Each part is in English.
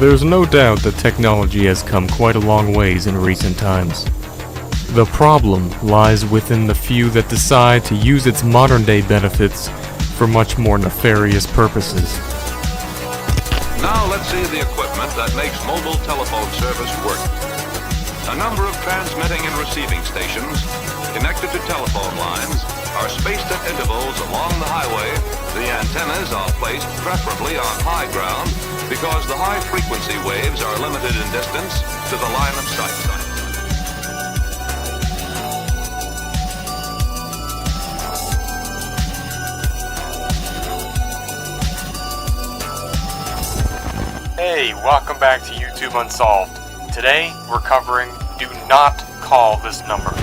There's no doubt that technology has come quite a long ways in recent times. The problem lies within the few that decide to use its modern-day benefits for much more nefarious purposes. Now let's see the equipment that makes mobile telephone service work. A number of transmitting and receiving stations connected to telephone lines are spaced at intervals along the highway. The antennas are placed preferably on high ground because the high frequency waves are limited in distance to the line of sight. Hey, welcome back to YouTube Unsolved. Today, we're covering Do Not Call This Number.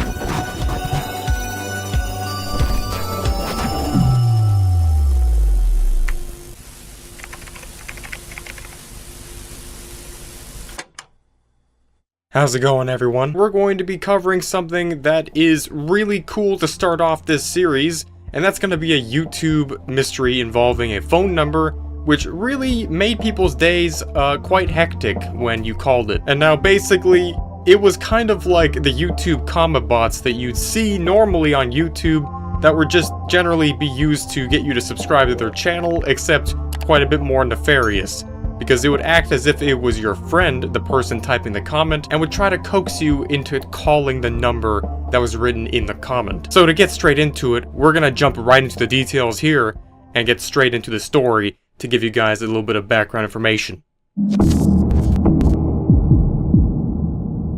How's it going, everyone? We're going to be covering something that is really cool to start off this series, and that's going to be a YouTube mystery involving a phone number which really made people's days quite hectic when you called it. And now basically, it was kind of like the YouTube comment bots that you'd see normally on YouTube that would just generally be used to get you to subscribe to their channel, except quite a bit more nefarious. Because it would act as if it was your friend, the person typing the comment, and would try to coax you into calling the number that was written in the comment. So to get straight into it, we're gonna jump right into the details here and get straight into the story to give you guys a little bit of background information.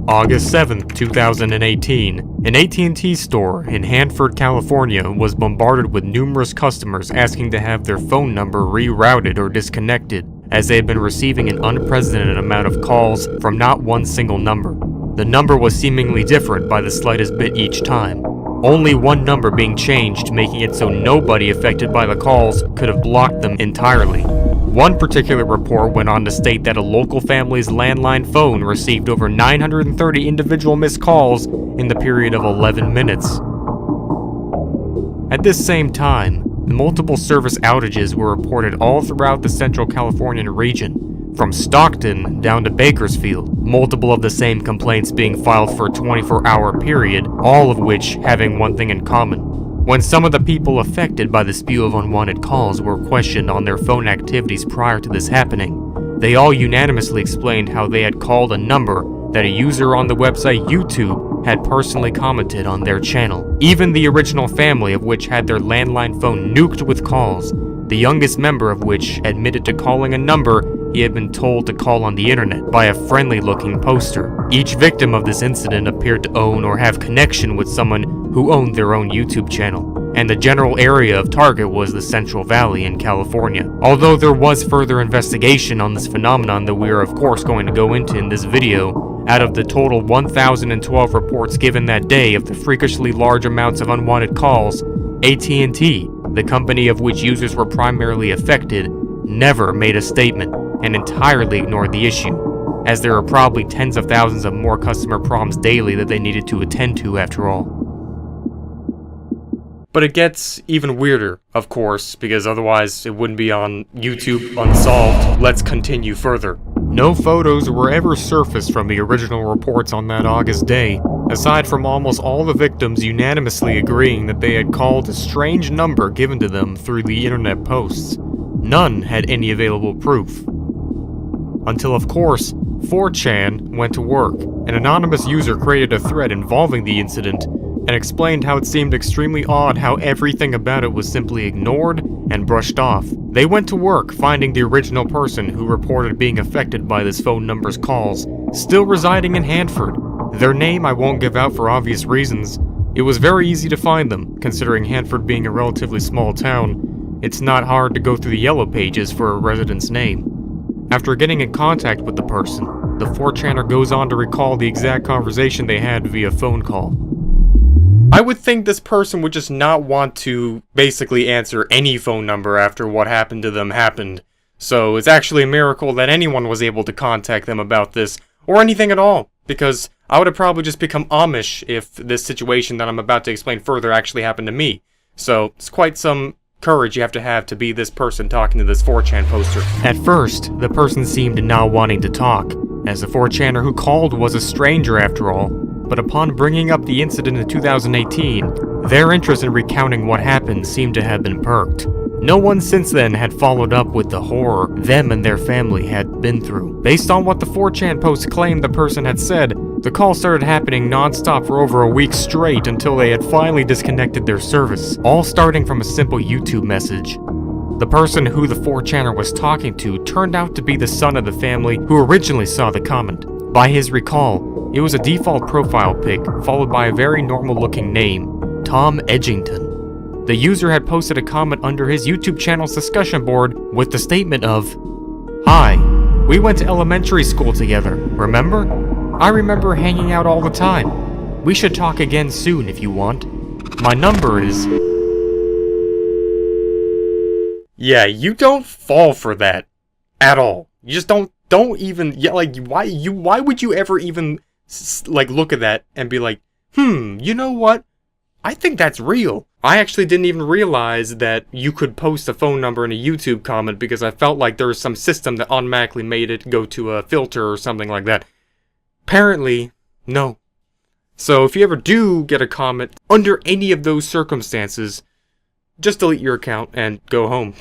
August 7th, 2018, an AT&T store in Hanford, California was bombarded with numerous customers asking to have their phone number rerouted or disconnected, as they had been receiving an unprecedented amount of calls from not one single number. The number was seemingly different by the slightest bit each time, only one number being changed, making it so nobody affected by the calls could have blocked them entirely. One particular report went on to state that a local family's landline phone received over 930 individual missed calls in the period of 11 minutes. At this same time, multiple service outages were reported all throughout the Central Californian region, from Stockton down to Bakersfield, multiple of the same complaints being filed for a 24-hour period, all of which having one thing in common. When some of the people affected by the spew of unwanted calls were questioned on their phone activities prior to this happening, they all unanimously explained how they had called a number that a user on the website YouTube had personally commented on their channel. Even the original family of which had their landline phone nuked with calls, the youngest member of which admitted to calling a number he had been told to call on the internet by a friendly-looking poster. Each victim of this incident appeared to own or have connection with someone who owned their own YouTube channel, and the general area of target was the Central Valley in California. Although there was further investigation on this phenomenon that we are of course going to go into in this video, out of the total 1,012 reports given that day of the freakishly large amounts of unwanted calls, AT&T, the company of which users were primarily affected, never made a statement and entirely ignored the issue, as there are probably tens of thousands of more customer problems daily that they needed to attend to after all. But it gets even weirder, of course, because otherwise it wouldn't be on YouTube Unsolved. Let's continue further. No photos were ever surfaced from the original reports on that August day, aside from almost all the victims unanimously agreeing that they had called a strange number given to them through the internet posts. None had any available proof. Until, of course, 4chan went to work. An anonymous user created a thread involving the incident and explained how it seemed extremely odd how everything about it was simply ignored and brushed off. They went to work finding the original person who reported being affected by this phone number's calls, still residing in Hanford. Their name I won't give out for obvious reasons. It was very easy to find them, considering Hanford being a relatively small town. It's not hard to go through the yellow pages for a resident's name. After getting in contact with the person, the 4chaner goes on to recall the exact conversation they had via phone call. I would think this person would just not want to basically answer any phone number after what happened to them happened. So it's actually a miracle that anyone was able to contact them about this, or anything at all, because I would have probably just become Amish if this situation that I'm about to explain further actually happened to me. So it's quite some courage you have to be this person talking to this 4chan poster. At first, the person seemed not wanting to talk, as the 4chaner who called was a stranger after all, but upon bringing up the incident in 2018, their interest in recounting what happened seemed to have been perked. No one since then had followed up with the horror them and their family had been through. Based on what the 4chan post claimed the person had said, the call started happening non-stop for over a week straight until they had finally disconnected their service, all starting from a simple YouTube message. The person who the 4chaner was talking to turned out to be the son of the family who originally saw the comment. By his recall, it was a default profile pic followed by a very normal-looking name, Tom Edgington. The user had posted a comment under his YouTube channel's discussion board with the statement of, "Hi, we went to elementary school together, remember? I remember hanging out all the time. We should talk again soon if you want. My number is..." Yeah, you don't fall for that at all. You just don't even, yeah, like, why would you ever even, like, look at that and be like, you know what? I think that's real. I actually didn't even realize that you could post a phone number in a YouTube comment because I felt like there was some system that automatically made it go to a filter or something like that. Apparently, no. So if you ever do get a comment under any of those circumstances, just delete your account and go home.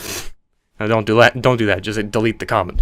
No, don't do that. Don't do that. Just delete the comment.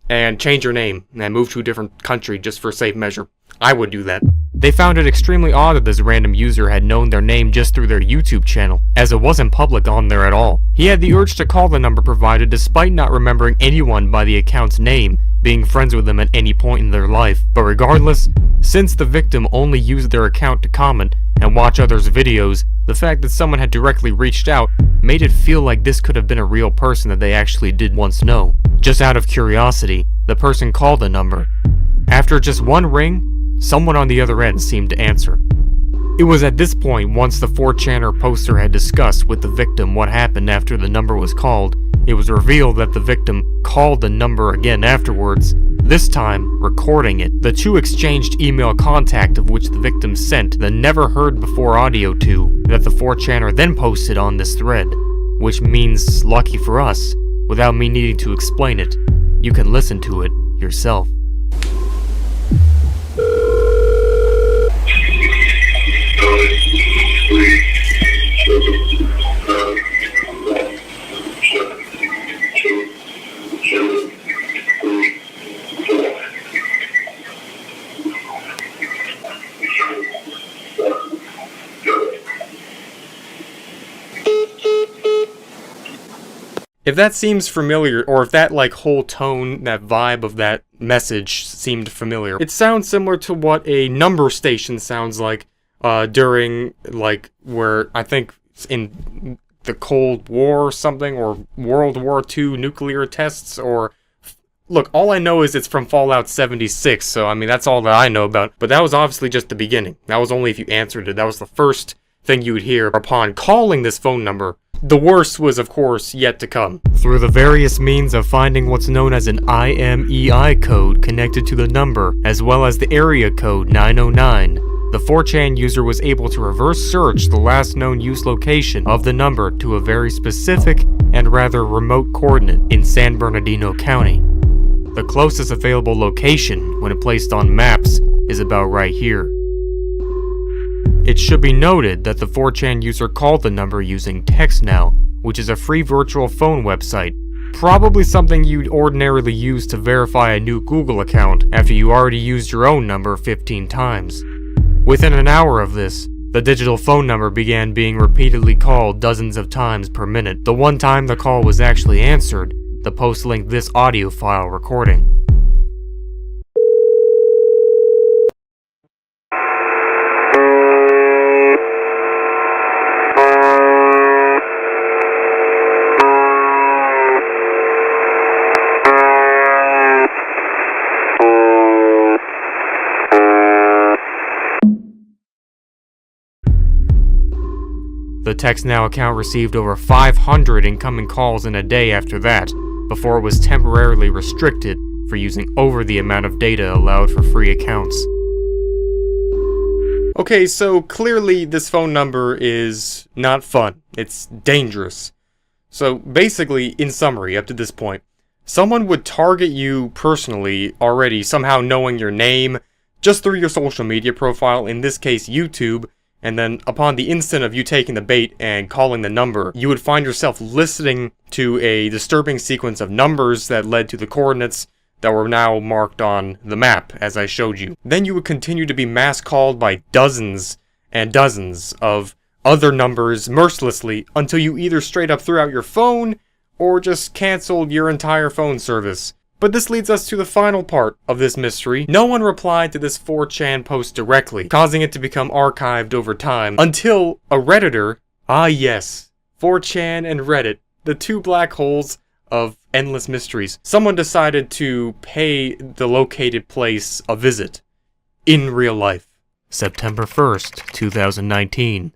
And change your name and move to a different country just for safe measure. I would do that. They found it extremely odd that this random user had known their name just through their YouTube channel, as it wasn't public on there at all. He had the urge to call the number provided despite not remembering anyone by the account's name, being friends with them at any point in their life. But regardless, since the victim only used their account to comment and watch others' videos, the fact that someone had directly reached out made it feel like this could have been a real person that they actually did once know. Just out of curiosity, the person called the number. After just one ring, someone on the other end seemed to answer. It was at this point, once the 4chaner poster had discussed with the victim what happened after the number was called, it was revealed that the victim called the number again afterwards, this time recording it. The two exchanged email contact of which the victim sent the never heard before audio to, that the 4chaner then posted on this thread, which means, lucky for us, without me needing to explain it, you can listen to it yourself. If that seems familiar, or if that like whole tone, that vibe of that message seemed familiar, it sounds similar to what a number station sounds like during, like, where I think in the Cold War or something, or World War II nuclear tests, or... Look, all I know is it's from Fallout 76, so I mean, that's all that I know about, but that was obviously just the beginning. That was only if you answered it. That was the first thing you would hear upon calling this phone number. The worst was, of course, yet to come. Through the various means of finding what's known as an IMEI code connected to the number, as well as the area code 909, the 4chan user was able to reverse search the last known use location of the number to a very specific and rather remote coordinate in San Bernardino County. The closest available location, when placed on maps, is about right here. It should be noted that the 4chan user called the number using TextNow, which is a free virtual phone website, probably something you'd ordinarily use to verify a new Google account after you already used your own number 15 times. Within an hour of this, the digital phone number began being repeatedly called dozens of times per minute. The one time the call was actually answered, the post linked this audio file recording. The TextNow account received over 500 incoming calls in a day after that, before it was temporarily restricted for using over the amount of data allowed for free accounts. Okay, so clearly this phone number is not fun. It's dangerous. So basically, in summary, up to this point, someone would target you personally already, somehow knowing your name, just through your social media profile, in this case YouTube, and then upon the instant of you taking the bait and calling the number, you would find yourself listening to a disturbing sequence of numbers that led to the coordinates that were now marked on the map, as I showed you. Then you would continue to be mass called by dozens and dozens of other numbers mercilessly until you either straight up threw out your phone or just canceled your entire phone service. But this leads us to the final part of this mystery. No one replied to this 4chan post directly, causing it to become archived over time, until a Redditor, ah yes, 4chan and Reddit, the two black holes of endless mysteries. Someone decided to pay the located place a visit. In real life. September 1st, 2019.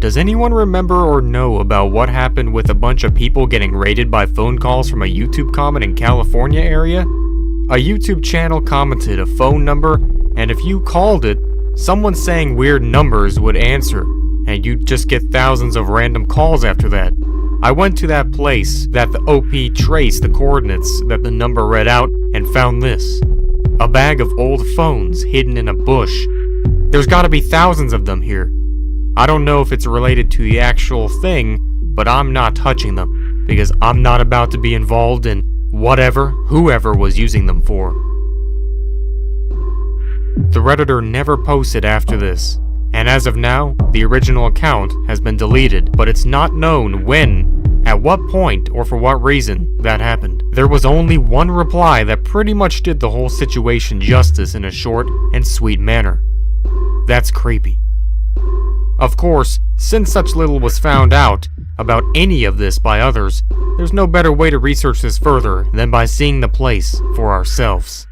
Does anyone remember or know about what happened with a bunch of people getting raided by phone calls from a YouTube comment in California area? A YouTube channel commented a phone number, and if you called it, someone saying weird numbers would answer, and you'd just get thousands of random calls after that. I went to that place that the OP traced the coordinates that the number read out and found this. A bag of old phones hidden in a bush. There's gotta be thousands of them here. I don't know if it's related to the actual thing, but I'm not touching them, because I'm not about to be involved in whatever, whoever was using them for. The Redditor never posted after this, and as of now, the original account has been deleted, but it's not known when, at what point, or for what reason that happened. There was only one reply that pretty much did the whole situation justice in a short and sweet manner. That's creepy. Of course, since such little was found out about any of this by others, there's no better way to research this further than by seeing the place for ourselves.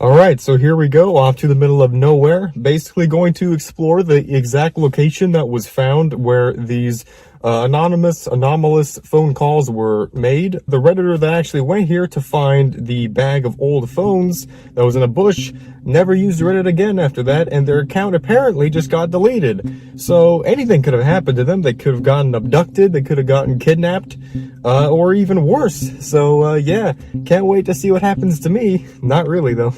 Alright, so here we go, off to the middle of nowhere, basically going to explore the exact location that was found where these anomalous phone calls were made. The Redditor that actually went here to find the bag of old phones that was in a bush never used Reddit again after that, and their account apparently just got deleted. So anything could have happened to them. They could have gotten abducted, they could have gotten kidnapped, or even worse. So yeah, can't wait to see what happens to me. Not really though.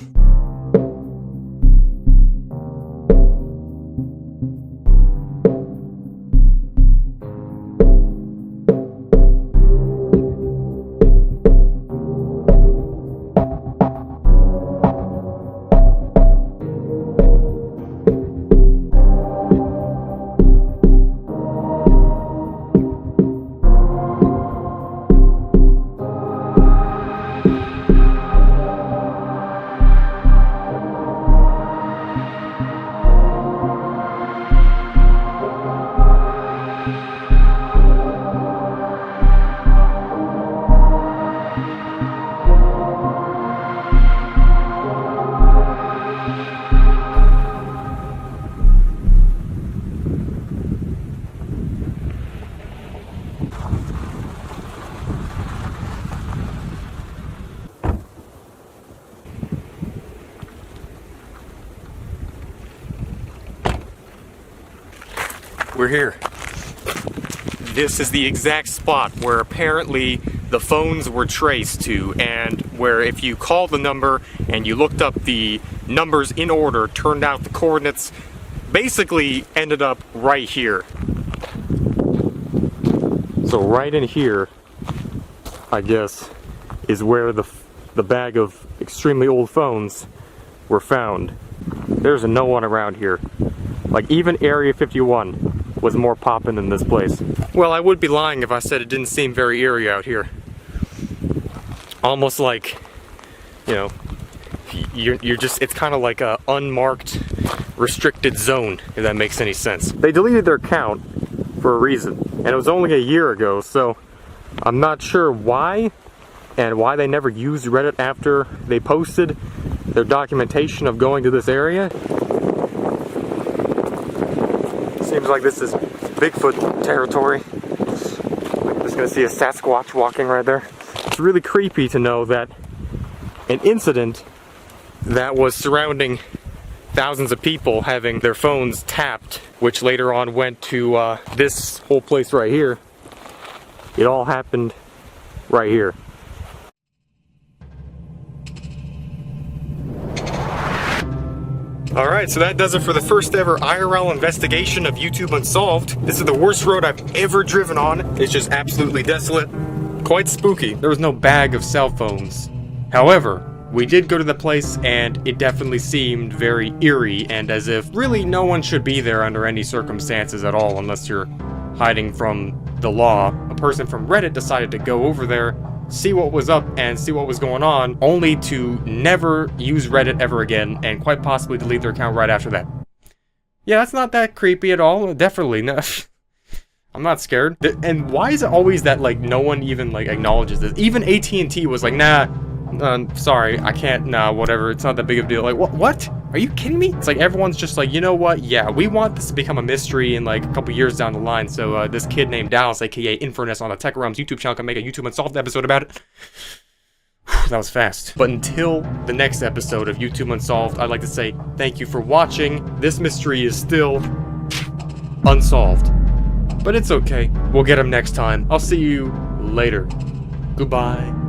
We're here. This is the exact spot where apparently the phones were traced to, and where if you called the number and you looked up the numbers in order, turned out the coordinates basically ended up right here. So right in here, I guess, is where the bag of extremely old phones were found. There's no one around here. Like, even Area 51 was more poppin' than this place. Well, I would be lying if I said it didn't seem very eerie out here. Almost like, you know, you're just, it's kind of like a unmarked, restricted zone, if that makes any sense. They deleted their account for a reason, and it was only a year ago, so I'm not sure why, and why they never used Reddit after they posted their documentation of going to this area. Seems like this is Bigfoot territory. I'm just gonna see a Sasquatch walking right there. It's really creepy to know that an incident that was surrounding thousands of people having their phones tapped, which later on went to this whole place right here. It all happened right here. Alright, so that does it for the first ever IRL investigation of YouTube Unsolved. This is the worst road I've ever driven on. It's just absolutely desolate. Quite spooky. There was no bag of cell phones. However, we did go to the place and it definitely seemed very eerie and as if really no one should be there under any circumstances at all unless you're hiding from the law. A person from Reddit decided to go over there, see what was up and see what was going on, only to never use Reddit ever again and quite possibly delete their account right after that. Yeah, that's not that creepy at all. Definitely not. I'm not scared. And why is it always that like no one even like acknowledges this? Even AT&T was like, nah, sorry, I can't, nah, whatever, it's not that big of a deal. Like, what? Are you kidding me? It's like everyone's just like, you know what? Yeah, we want this to become a mystery in like a couple years down the line, so this kid named Dallas, aka Infernus on the Thetekkitrealm's YouTube channel can make a YouTube Unsolved episode about it. That was fast. But until the next episode of YouTube Unsolved, I'd like to say thank you for watching. This mystery is still unsolved. But it's okay. We'll get him next time. I'll see you later. Goodbye.